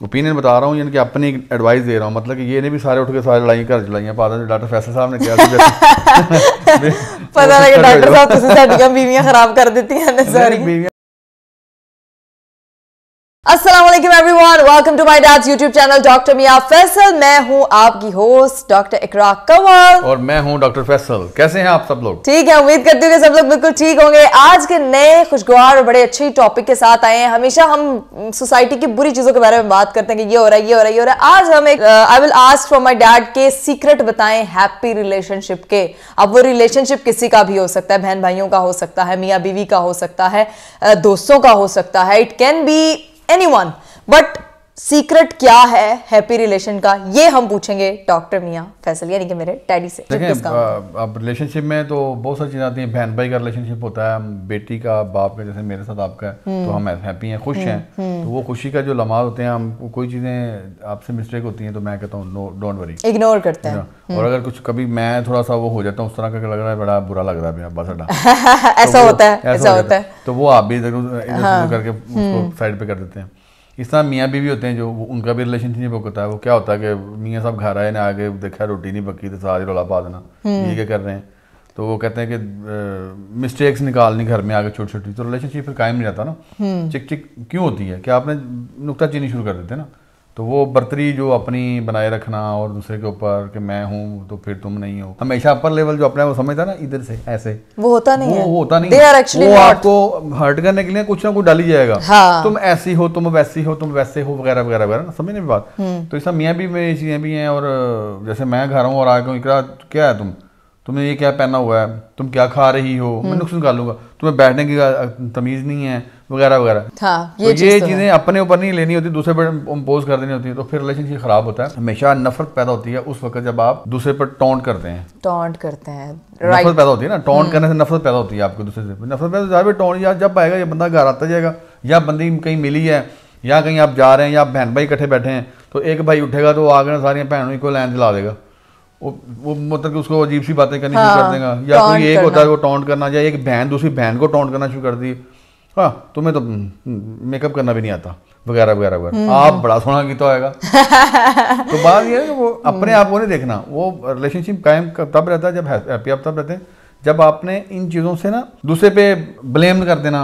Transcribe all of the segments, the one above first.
Opinion बता रहा हूँ, यानी कि अपनी एडवाइस दे रहा हूँ। मतलब कि ये नहीं भी सारे उठ के सारे लड़ाई घर चलाइयां पा दें। डॉक्टर फैसल साहब ने किया पता लगे डॉक्टर साहब तुसी साडियां बीवियां खराब कर देती हैं सारी। अस्सलाम वालेकुम everyone, welcome to my dad's YouTube channel doctor Miyan Faisal. मैं हूं आपकी होस्ट डॉक्टर इकरा कंवल और मैं हूं डॉक्टर फैसल। कैसे हैं आप सब लोग? ठीक है, उम्मीद करती हूँ कि सब लोग बिल्कुल ठीक होंगे। आज के नए खुशगवार और बड़े अच्छे टॉपिक के साथ आए हैं। हमेशा हम सोसाइटी की बुरी चीजों के बारे में बात करते हैं कि ये हो रहा है, ये हो रहा है, ये हो रहा है। आज हम एक I will ask from my dad के सीक्रेट बताएं हैप्पी रिलेशनशिप के। अब वो रिलेशनशिप किसी का भी हो सकता है, बहन भाइयों का हो सकता है, मियाँ बीवी का हो सकता है, दोस्तों का हो सकता है, it can be anyone, but secret क्या है हैप्पी रिलेशन का, ये हम पूछेंगे डॉक्टर मियां फैसल यानी कि मेरे डैडी से। देखें, अब रिलेशनशिप में तो बहुत सारी चीज़ें आती हैं। बहन भाई का रिलेशनशिप होता है, बेटी का बाप का, जैसे मेरे साथ आपका है, तो हम हैप्पी हैं, खुश हैं। तो वो खुशी का जो लम्हा होते हैं, हम कोई चीज़ें आपसे मिस्टेक होती हैं तो मैं कहता हूँ नो, डोंट वरी, इग्नोर करते हैं। और अगर कुछ कभी मैं थोड़ा सा वो हो जाता हूँ उस तरह का लग रहा है, बड़ा बुरा लग रहा है बस ऐसा होता है, ऐसा होता है, तो वो आप भी इधर करके उसको साइड पे कर देते हैं। इस तरह मियाँ बीवी होते हैं जो उनका भी रिलेशनशिप होता है। वो क्या होता है कि मियाँ साहब घर आए ना, आगे देखा रोटी नहीं पकी तो सारी रौला पा देना, ये क्या कर रहे हैं। तो वो कहते हैं कि मिस्टेक्स निकालनी घर में आगे छोटी छोटी, तो रिलेशनशिप फिर कायम नहीं रहता ना। चिक चिक क्यों होती है कि आपने नुक्ताचीनी शुरू कर देते हैं ना, तो वो बर्तरी जो अपनी बनाए रखना और दूसरे के ऊपर कि मैं हूँ तो फिर तुम नहीं हो, हमेशा अपर लेवल जो अपने वो समझता ना इधर से ऐसे, वो होता नहीं है, वो होता नहीं है। वो आपको हर्ट करने के लिए कुछ ना कुछ डाली जाएगा। हाँ। तुम ऐसी हो, तुम वैसी हो, तुम वैसे हो, वगैरह वगैरह वगैरह, समझने की बात। तो इस मियाँ भी में चीज़ें भी हैं। और जैसे मैं घर हूँ और आगे इकरा क्या है तुमने ये क्या पहना हुआ है, तुम क्या खा रही हो, मैं नुक्स निकालूंगा, तुम्हें बैठने की तमीज नहीं है, वगैरह वगैरह। हाँ, ये चीजें अपने ऊपर नहीं लेनी होती, दूसरे पर इम्पोज कर देनी होती है, तो फिर रिलेशनशिप खराब होता है। हमेशा नफरत पैदा होती है उस वक्त जब आप दूसरे पर टॉन्ट करते हैं। नफरत पैदा होती है ना, टॉन्ट करने से नफरत पैदा होती है आपको दूसरे से। नफरत पैदा टॉन्ट या जब आएगा, या बंदा घर आता जाएगा, या बंदी कहीं मिली है, या कहीं आप जा रहे हैं, या बहन भाई इकट्ठे बैठे हैं, तो एक भाई उठेगा तो आगे सारी बहनों को लाइन चला देगा। वो मतलब कि उसको अजीब सी बातें करनी शुरू कर देगा। या कोई एक होता है वो टॉन्ट करना, या एक बहन दूसरी बहन को टॉन्ट करना शुरू कर दी, हाँ तुम्हें तो मेकअप करना भी नहीं आता, वगैरह वगैरह वगैरह, आप बड़ा सोना गीता होएगा। तो बात ये है कि वो अपने आप को नहीं देखना। वो रिलेशनशिप कायम तब रहता है, जब हैप्पी आप तब रहते हैं जब आपने इन चीज़ों से ना दूसरे पे ब्लेम कर देना,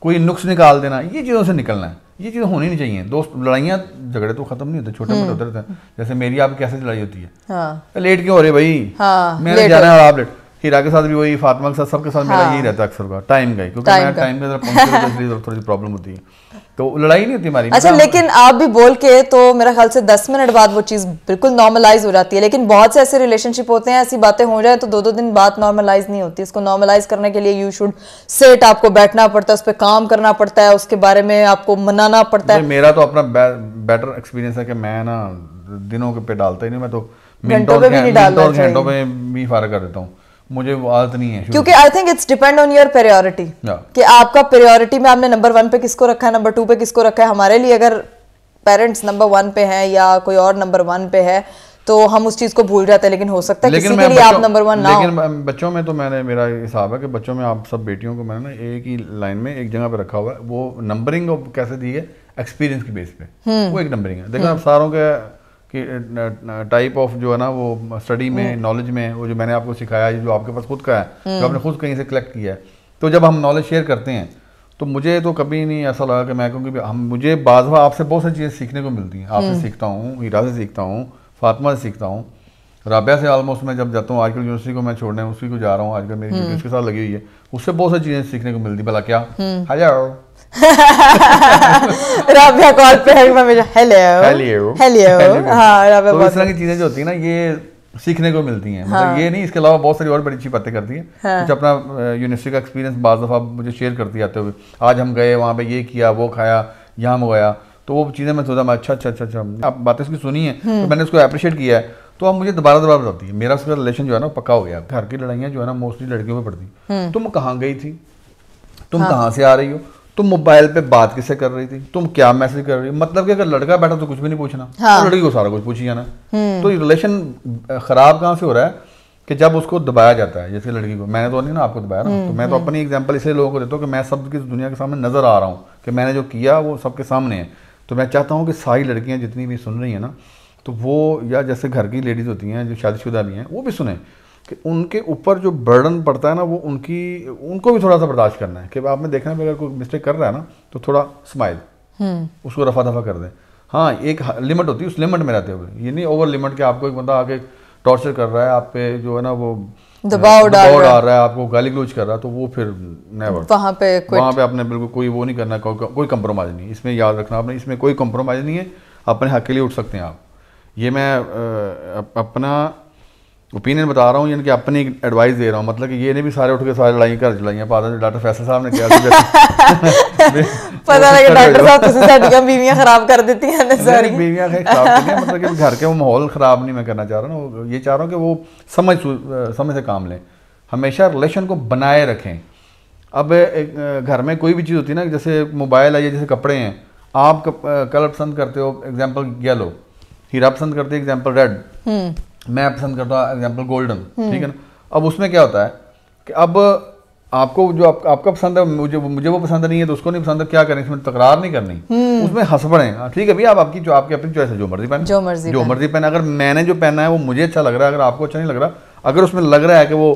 कोई नुक्स निकाल देना, ये चीज़ों से निकलना है। ये चीज़ें होनी नहीं चाहिए। दोस्त लड़ाइयाँ झगड़े तो खत्म नहीं होते, छोटे मोटे होते रहते हैं। जैसे मेरी आप कैसे लड़ाई होती है, हाँ। लेट क्यों हो रहे भाई, हाँ, मैंने जाना है और आप लेट। हीरा के साथ भी वही, फातिमा के साथ, सबके साथ मेरा यही रहता है अक्सर का, टाइम का ही, क्योंकि मैं टाइम के अंदर पहुंचने थोड़ी प्रॉब्लम होती है, तो लड़ाई नहीं होती हमारी। अच्छा, लेकिन आप भी बोल के तो मेरा ख्याल से 10 मिनट बाद वो चीज़ बिल्कुल नॉर्मलाइज हो जाती है। लेकिन बहुत से ऐसे रिलेशनशिप होते हैं, ऐसी बातें हो जाए तो 2-2 दिन बाद नॉर्मलाइज नहीं होती। इसको नॉर्मलाइज करने के लिए यू शुड सेट, आपको बैठना पड़ता है, उस पर काम करना पड़ता है, उसके बारे में आपको मनाना पड़ता है। मेरा तो अपना बेटर एक्सपीरियंस है कि मैं ना दिनों के पे डालता ही नहीं, मैं तो घंटों पे भी नहीं डालता, घंटों पे भी फारग कर देता हूँ। मुझे वो आदत नहीं है, क्योंकि I think it's depend on your priority, कि आपका प्रायोरिटी में आपने नंबर 1 पे किसको रखा है, नंबर 2 पे किसको रखा है। हमारे लिए अगर पेरेंट्स नंबर 1 पे हैं या कोई और नंबर 1 पे है तो हम उस चीज को भूल जाते हैं। लेकिन हो सकता है किसी के लिए आप नंबर 1 ना हो। लेकिन बच्चों में तो मेरा हिसाब है कि बच्चों में आप सब बेटियों को मैंने ना एक ही लाइन में एक जगह पे रखा हुआ है। वो नंबरिंग कैसे दी है, एक्सपीरियंस की बेस पे वो एक नंबरिंग है। देखो आप सारों के टाइप ऑफ जो है ना, वो स्टडी में, नॉलेज में, वो जो मैंने आपको सिखाया, जो आपके पास खुद का है, जो आपने खुद कहीं से कलेक्ट किया है, तो जब हम नॉलेज शेयर करते हैं तो मुझे तो कभी नहीं ऐसा लगा कि मैं, क्योंकि मुझे बाज़ आपसे बहुत सारी चीज़ें सीखने को मिलती हैं। आपसे सीखता हूँ, हीरा से सीखता हूँ, फातिमा से सीखता हूँ, राबिया से ऑलमोस्ट मैं जब जाता हूँ, आजकल यूनिवर्सिटी को मैं छोड़ने उसी को जा रहा हूँ, आजकल मेरी ड्यूटी उसके साथ लगी हुई है, उससे बहुत सारी चीज़ें सीखने को मिलती। भला क्या, हेलो राबिया कॉल पे है, मैं हेलो हेलो, हाँ राबिया, तो इस तरह की चीजें जो होती है ना, ये सीखने को मिलती हैं। हाँ। मतलब ये नहीं, इसके अलावा बहुत सारी और बड़ी अच्छी बातें करती है। हाँ। कुछ अपना यूनिवर्सिटी का एक्सपीरियंस बाज़ दफ़ा मुझे शेयर करती आते हुए, आज हम गए वहाँ पे ये किया, वो खाया, यहाँ मंगाया, तो वो चीज़ें मैं सोचा अच्छा अच्छा अच्छा अच्छा आप बातें उसकी सुनी है, तो मैंने उसको अप्रिशिएट किया है, तो अब मुझे दोबारा बताती है। मेरा उसका रिलेशन जो है ना पक्का हो गया। घर की लड़ाइयाँ जो है ना मोस्टली लड़कियों में पड़ती, तुम कहाँ गई थी, तुम कहाँ से आ रही हो, तुम मोबाइल पे बात किससे कर रही थी, तुम क्या मैसेज कर रही हो। मतलब कि अगर लड़का बैठा तो कुछ भी नहीं पूछना, हाँ। तो लड़की को सारा कुछ पूछी जाना। तो रिलेशन खराब कहाँ से हो रहा है कि जब उसको दबाया जाता है। जैसे लड़की को, मैंने तो नहीं ना आपको दबाया ना, तो मैं तो अपनी एग्जांपल इसलिए लोगों को देता हूँ कि मैं सबकी दुनिया के सामने नजर आ रहा हूँ कि मैंने जो किया वो सबके सामने है। तो मैं चाहता हूँ कि सारी लड़कियाँ जितनी भी सुन रही हैं ना, तो वो, या जैसे घर की लेडीज़ होती हैं जो शादीशुदा भी हैं, वो भी सुने कि उनके ऊपर जो बर्डन पड़ता है ना, वो उनको भी थोड़ा सा बर्दाश्त करना है कि आपने देखना है अगर कोई मिस्टेक कर रहा है ना, तो थोड़ा स्माइल, उसको रफा दफा कर दें। हाँ, एक लिमिट होती है, उस लिमिट में रहते हुए, ये नहीं ओवर लिमिट के आपको एक बंदा आके टॉर्चर कर रहा है, आप पे जो है ना वो दबाव डाल रहा है, आपको गाली गलौज कर रहा है, तो वो फिर नेवर, वहाँ पे आपने बिल्कुल कोई वो नहीं करना, कोई कंप्रोमाइज़ नहीं। इसमें याद रखना आपने, इसमें कोई कंप्रोमाइज़ नहीं है, अपने हक के लिए उठ सकते हैं आप। ये मैं अपना ओपिनियन बता रहा हूँ, यानी कि अपनी एडवाइस दे रहा हूँ, मतलब कि ये नहीं भी सारे उठ के सारे लड़ाई घर चलाइयाँ पा दें। डॉक्टर फैसल साहब ने किया पता लगे डॉक्टर साहब तुसी साडियां बीवियां खराब कर देती हैं सारी बीवियां खराब नहीं, मतलब कि घर के वो माहौल ख़राब नहीं मैं करना चाह रहा ना, ये चाह रहा हूँ कि वो समझ से काम लें, हमेशा रिलेशन को बनाए रखें। अब घर में कोई भी चीज़ होती है ना, जैसे मोबाइल है या जैसे कपड़े हैं, आप कलर पसंद करते हो, एग्जाम्पल येलो, हीरा पसंद करते हैं, एग्जाम्पल रेड, मैं पसंद करता हूँ एग्जाम्पल गोल्डन, ठीक है ना। अब उसमें क्या होता है कि अब आपको जो आपका पसंद है, मुझे वो पसंद नहीं है, तो उसको नहीं पसंद है, क्या करें, इसमें तकरार नहीं करनी, उसमें हंस पड़े, ठीक है भैया, आप आपकी अपनी चॉइस है, जो मर्जी पहने, अगर मैंने जो पहना है वो मुझे अच्छा लग रहा है, अगर आपको अच्छा नहीं लग रहा, अगर उसमें लग रहा है कि वो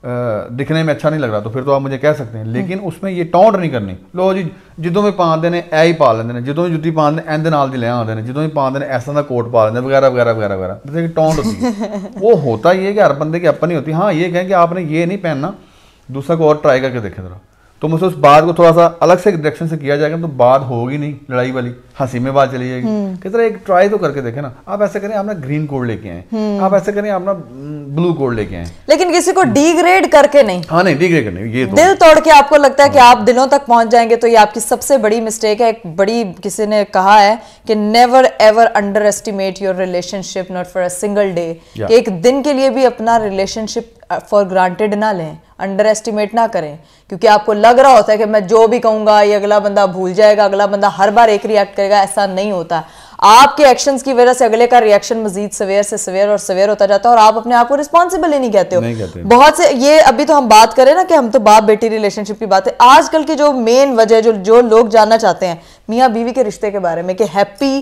दिखने में अच्छा नहीं लग रहा, तो फिर तो आप मुझे कह सकते हैं, लेकिन उसमें ये टॉन्ट नहीं करनी, लो जी जिदों में पा देने ऐ ही पा लेंगे, जिदों में जुत्ती पा देने एंड नाल दी ले आते हैं, जिदों में पा देने ऐसा का कोट पा लेंगे, वगैरह वगैरह वगैरह वगैरह, जैसे कि टॉन्ट होती है। वो होता ये है कि हर बंदे की अपनी होती है। हाँ, ये कहें कि आपने ये नहीं पहनना, दूसरा को और ट्राई करके देखें जरा, तो मुझसे उस बात को थोड़ा सा अलग से डायरेक्शन से किया जाएगा, तो बात होगी नहीं लड़ाई वाली, हंसी में बात चली जाएगी। किस तरह एक ट्राई तो करके देखें ना, आप ऐसे करें आपने ग्रीन कोड लेके आए, आप ऐसे करें आपने ब्लू कोड लेके आए, लेकिन किसी को डिग्रेड करके नहीं। हाँ नहीं, डिग्रेड करने, ये तो दिल तोड़ के आपको लगता है कि आप दिलों तक पहुंच जाएंगे, तो ये आपकी सबसे बड़ी मिस्टेक है। एक बड़ी किसी ने कहा है कि never ever under estimate your relationship not for a single day, कि एक दिन के लिए भी अपना रिलेशनशिप फॉर ग्रांटेड ना लें, अंडर एस्टिमेट ना करें, क्योंकि आपको लग रहा होता है कि मैं जो भी कहूंगा ये अगला बंदा भूल जाएगा, अगला बंदा हर बार एक रिएक्ट करेगा। ऐसा नहीं होता। आपके एक्शंस की वजह से अगले का रिएक्शन मजीद सवेर से सवेर और सवेर होता जाता है, और आप अपने आप को रिस्पॉन्सिबल ही नहीं कहते हो। बहुत से ये अभी तो हम बात करें ना कि हम तो बाप बेटी रिलेशनशिप की बात है, आजकल की जो मेन वजह जो लोग जानना चाहते हैं मियाँ बीवी के रिश्ते के बारे में, कि हैप्पी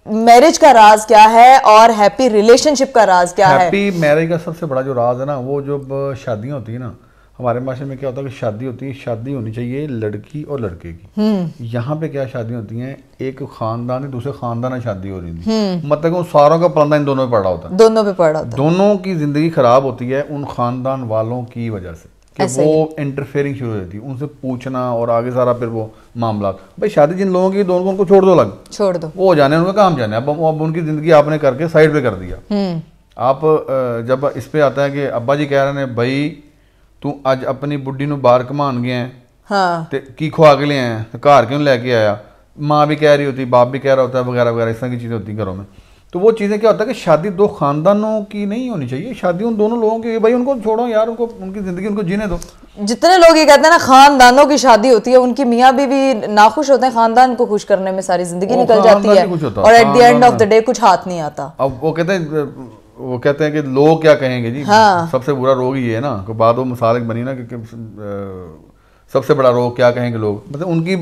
मैरिज का राज क्या है और हैप्पी रिलेशनशिप का राज क्या है। हैप्पी मैरिज का सबसे बड़ा जो राज है ना, वो जब शादियां होती है ना, हमारे माशरे में क्या होता है कि शादी होती है, शादी होनी चाहिए लड़की और लड़के की। यहाँ पे क्या शादी होती हैं, एक खानदान दूसरे खानदान में शादी हो रही थी, मतलब उन सारों का पर्दा इन दोनों पे पड़ा होता है, दोनों पे पड़ा होता है। दोनों की जिंदगी खराब होती है उन खानदान वालों की वजह से, कि वो इंटरफेयरिंग शुरू हो जाती है, उनसे पूछना और आगे सारा फिर वो मामला। भाई शादी जिन लोगों की, दोनों को उनको छोड़ दो, अलग छोड़ दो, वो जाने उनका काम जाने। अब उनकी जिंदगी आपने करके साइड पे कर दिया। आप जब इस पे आता है कि अब्बा जी कह रहे हैं भाई तू अज अपनी बुढ़ी नूं बाहर घुमान गया है, हाँ, ते की खुआ के ले आया, घर क्यों लेके आया, माँ भी कह रही होती, बाप भी कह रहा होता है, वगैरह वगैरह, इस तरह की चीज़ें होती घरों में। तो वो चीज़ें क्या होता है कि शादी दो खानदानों की नहीं होनी चाहिए, शादी उन दोनों लोगों की। भाई उनको छोड़ो यार, उनको उनकी ज़िंदगी उनको जीने दो। जितने लोग ये कहते हैं ना खानदानों की शादी होती है, उनकी मियाँ बीवी नाखुश होते हैं, खानदान को खुश करने में सारी जिंदगी निकल जाती है, और at the end of the day कुछ हाथ नहीं आता। अब वो कहते हैं कि लोग क्या कहेंगे जी। हाँ। सबसे बुरा रोग ये है ना, कि बाद वो मिसाल बनी ना कि सबसे बड़ा रोग क्या कहेंगे लोग, मतलब उनकी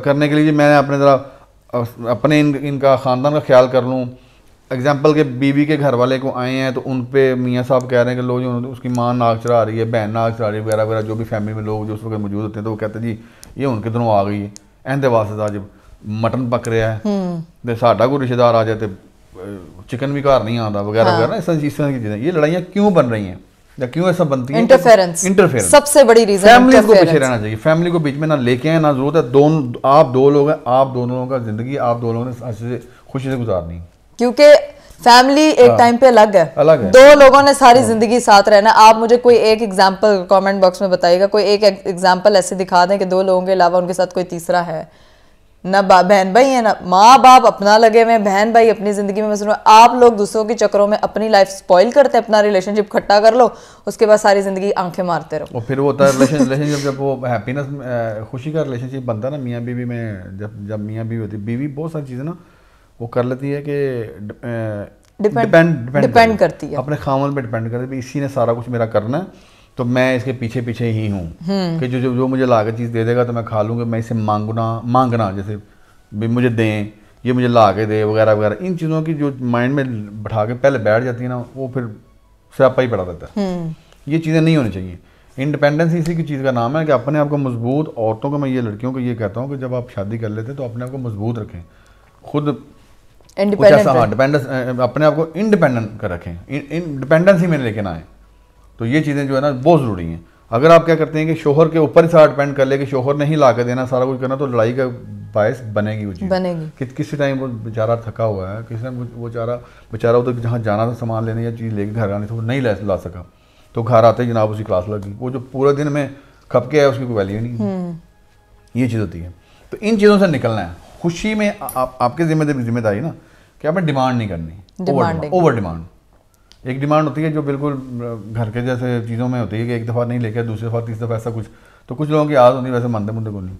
करने के लिए मैंने अपने ज़रा अपने इनका ख़ानदान का ख्याल कर लूँ। एग्जाम्पल के बीवी के घर वाले को आए हैं, तो उन पे मियाँ साहब कह रहे हैं कि लो जो उसकी माँ नाक चढ़ा रही है, बहन नाक चढ़ा रही है, वगैरह वगैरह, जो भी फैमिली में लोग जो उस वक्त मौजूद होते हैं, तो वो कहते हैं जी ये उनके दिनों आ गई है, एंदे वास्ते जब मटन पक रहा है, तो साडा कोई रिश्तेदार आ जाए तो चिकन भी घर नहीं आता, वगैरह वगैरह, इस तरह की चीज़ें। ये लड़ाइयाँ क्यों बन रही हैं या क्यों ऐसा बनती है? इंटरफेरेंस सबसे बड़ी रीजन। फैमिली को पीछे रहना चाहिए, फैमिली को बीच में ना लेके आए, ना जरूरत है। दोनों आप दो लोग हैं, आप दोनों लोगों का जिंदगी आप दो लोगों ने खुशी से गुजारनी, क्योंकि फैमिली एक टाइम पे अलग है, दो लोगों ने सारी जिंदगी साथ रहना। आप मुझे कोई एक एग्जांपल कमेंट बॉक्स में बताइएगा, कोई एक एग्जांपल ऐसे दिखा दें कि दो लोगों के अलावा उनके साथ कोई तीसरा है ना, बहन भाई है ना, माँ बाप अपना लगे हुए, बहन भाई अपनी जिंदगी में मसरूफ। आप लोग दूसरों के चक्करों में अपनी लाइफ स्पॉइल करते हैं, अपना रिलेशनशिप खट्टा कर लो, उसके बाद सारी जिंदगी आंखें मारते रहो। और फिर वो होता है रिलेशनशिप जब वो हैप्पीनेस खुशी का रिलेशनशिप बनता है ना मियाँ बीवी में, जब मियाँ बीवी होती है, बीवी बहुत सारी चीज़ें ना वो कर लेती है कि डिपेंड करती है, अपने खामन पे डिपेंड करती है, इसी ने सारा कुछ मेरा करना है, तो मैं इसके पीछे पीछे ही हूँ कि जो मुझे लाकर चीज़ दे देगा तो मैं खा लूँगा, मैं इसे मांगना जैसे भी मुझे दें, ये मुझे ला के दे वगैरह वगैरह, इन चीज़ों की जो माइंड में बैठा के पहले बैठ जाती है ना, वो फिर स्यापा ही पड़ा रहता है। ये चीज़ें नहीं होनी चाहिए। इंडिपेंडेंस इसी की चीज़ का नाम है कि अपने आप को मजबूत, औरतों को मैं ये लड़कियों को ये कहता हूँ कि जब आप शादी कर लेते तो अपने आप को मजबूत रखें, खुद डिपेंडेंस, अपने आप को इंडिपेंडेंट कर रखें, इंडिपेंडेंस ही में लेके ना आए। तो ये चीज़ें जो है ना बहुत ज़रूरी हैं। अगर आप क्या करते हैं कि शोहर के ऊपर ही सारा डिपेंड कर ले कि शोहर ने ही ला के देना सारा कुछ करना, तो लड़ाई का बायस बनेगी वो चीज़ कि किसी टाइम वो बेचारा थका हुआ है, किसी टाइम वो बेचारा उधर जहाँ जाना था सामान लेने या चीज़ लेके घर आने, तो वो नहीं ला सका, तो घर आते ही जनाब उसकी क्लास लगी, वो जो पूरे दिन में खप के है उसकी कोई वैल्यू नहीं। ये चीज़ होती है। तो इन चीज़ों से निकलना है। खुशी में आपकी जिम्मेदारी ना कि आपने डिमांड नहीं करनी, ओवर डिमांड। एक डिमांड होती है जो बिल्कुल घर के जैसे चीज़ों में होती है कि एक दफ़ा नहीं लेके दूसरी दफ़ा तीसरी दफ़ा ऐसा कुछ, तो कुछ लोगों की आदत होती है वैसे मानते मुझे को नहीं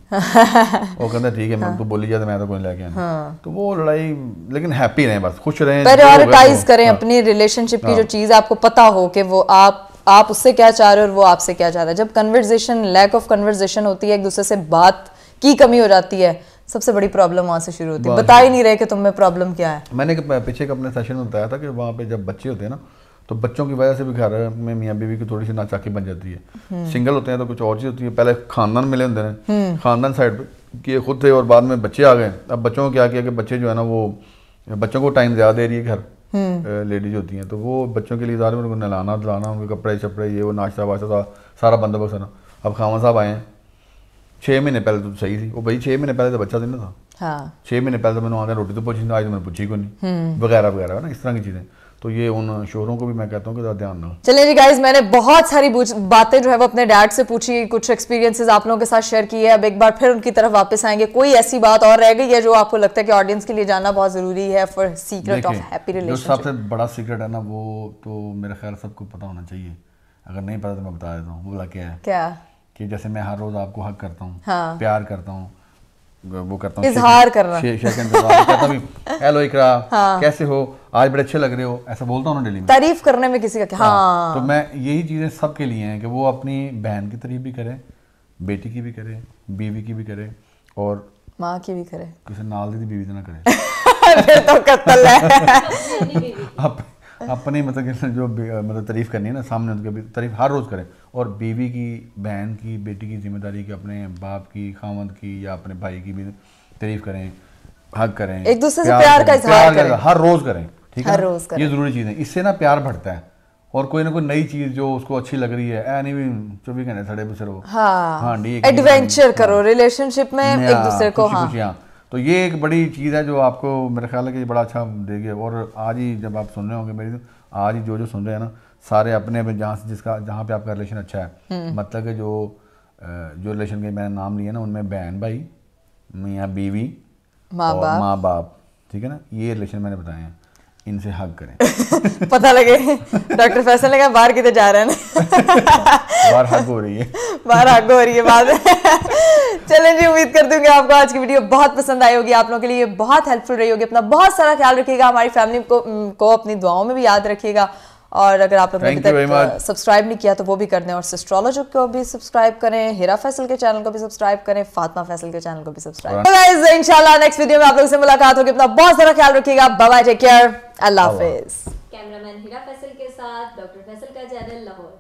वो कहते हैं ठीक है मैं तो बोली जाए तो मैं तो कोई लेके आना। तो वो लड़ाई, लेकिन हैप्पी रहें, बस खुश रहें, प्रायोरिटाइज करें अपनी रिलेशनशिप की जो चीज़ आपको पता हो कि वो आप उससे क्या चाह रहे हो और वो आपसे क्या चाह रहा है। जब कन्वर्सेशन, लैक ऑफ कन्वर्सेशन होती है, एक दूसरे से बात की कमी हो जाती है, सबसे बड़ी प्रॉब्लम वहाँ से शुरू होती है। बता ही नहीं रहे कि तुम में प्रॉब्लम क्या है। मैंने पीछे अपने सेशन में बताया था कि वहाँ पे जब बच्चे होते हैं ना, तो बच्चों की वजह से भी घर में मियाँ बीवी की थोड़ी सी नाचाकी बन जाती है। सिंगल होते हैं तो कुछ और चीज़ होती है। पहले खानदान मिले होते हैं, खानदान साइड पे किए खुद थे और बाद में बच्चे आ गए। अब बच्चों को क्या किया कि बच्चे जो है ना वो बच्चों को टाइम ज़्यादा दे रही है घर लेडीज होती हैं, तो वो बच्चों के लिए ज़्यादा उनको नहलाना धुलाना, उनके कपड़े शपड़े ये वो नाश्ता वाश्ता सारा बंदोबस्त है ना। अब खामा साहब आए हैं, 6 महीने पहले तो सही थी वो भाई, 6 महीने पहले तो बच्चा देना था। हाँ। 6 महीने पहले तो मैंने वहाँ रोटी तो पूछी, आज तो मैंने पूछी को नहीं, वगैरह वगैरह ना, इस तरह की चीज़ें। तो ये उन शोहरों को भी मैं कहता हूँ कि ज़्यादा ध्यान दो। चलिए जी गाइज, मैंने बहुत सारी बातें जो है वो अपने डैड से पूछी, कुछ एक्सपीरियंसेस आप लोगों के साथ शेयर किए। अब एक बार फिर उनकी तरफ वापस आएंगे। कोई ऐसी बात और रह गई है जो आपको लगता है कि ऑडियंस के लिए जानना बहुत जरूरी है for secret of happy relationship? जो सबसे बड़ा सीक्रेट है ना, वो तो मेरा ख्याल सबको पता होना चाहिए। अगर नहीं पता तो मैं बता देता हूँ। वो बोला क्या है? क्या? कि जैसे मैं हर रोज आपको हक करता हूँ, हाँ। प्यार करता हूँ, वो करता हूँ, इजहार करना, कहता हूँ हेलो इकरा, हाँ। कैसे हो, आज बड़े अच्छे लग रहे हो, ऐसा बोलता हूँ ना डेली में, तारीफ करने में किसी का। हाँ। तो मैं यही चीजें सबके लिए हैं कि वो अपनी बहन की तारीफ भी करे, बेटी की भी करे, बीवी की भी करे और माँ की भी करे। किसी नाल दी बीवी तो ना करे तो कत्ल है। अपनी मतलब जो मतलब तारीफ करनी है ना सामने, उनकी तारीफ हर रोज़ करें। और बीवी की, बहन की, बेटी की जिम्मेदारी कि अपने बाप की, खामद की या अपने भाई की भी तारीफ करें, हक करें, एक दूसरे से प्यार का इजहार करें, हर रोज़ करें। ठीक है, ये ज़रूरी चीज़ है। इससे ना प्यार बढ़ता है और कोई ना कोई नई चीज़ जो उसको अच्छी लग रही है, नहीं भी 24 घंटे सड़े बसर हो, हाँ, एडवेंचर करो रिलेशनशिप में एक दूसरे को। हाँ, तो ये एक बड़ी चीज़ है जो आपको मेरे ख्याल है कि बड़ा अच्छा देगी। और आज ही जब आप सुन रहे होंगे मेरी, आज ही जो सुन रहे हैं ना सारे अपने जहाँ से जहाँ पे आपका रिलेशन अच्छा है, मतलब कि जो रिलेशन के मैंने नाम लिए ना उनमें बहन भाई, मियाँ बीवी, माँ बाप, ठीक है ना, ये रिलेशन मैंने बताए हैं, इनसे हक करें। पता लगे डॉक्टर फैसल ने कहा बाहर किधर जा रहे हैं बाहर हक हो रही है, बाहर हक हो रही है बाद में। चलें जी, उम्मीद करती हूँ कि आपको आज की वीडियो बहुत पसंद आई होगी, आप लोगों के लिए बहुत हेल्पफुल रही होगी। अपना बहुत सारा ख्याल रखिएगा, हमारी फैमिली को अपनी दुआओं में भी याद रखिएगा। और अगर आप लोग ने अभी तक सब्सक्राइब नहीं किया तो वो भी कर दें, और सिस्ट्रोलॉजी को भी सब्सक्राइब करें, हिरा फैसल के चैनल को भी सब्सक्राइब करें, फातिमा फैसल के चैनल को भी सब्सक्राइब करें। गाइस इंशाल्लाह नेक्स्ट वीडियो में आप लोगों से मुलाकात होगी। अपना बहुत सारा ख्याल रखिएगा। बाय बाय, टेक केयर, अल्लाह हाफिज। कैमरामैन हिरा फैसल के साथ डॉक्टर फैसल का चैनल लाहौर।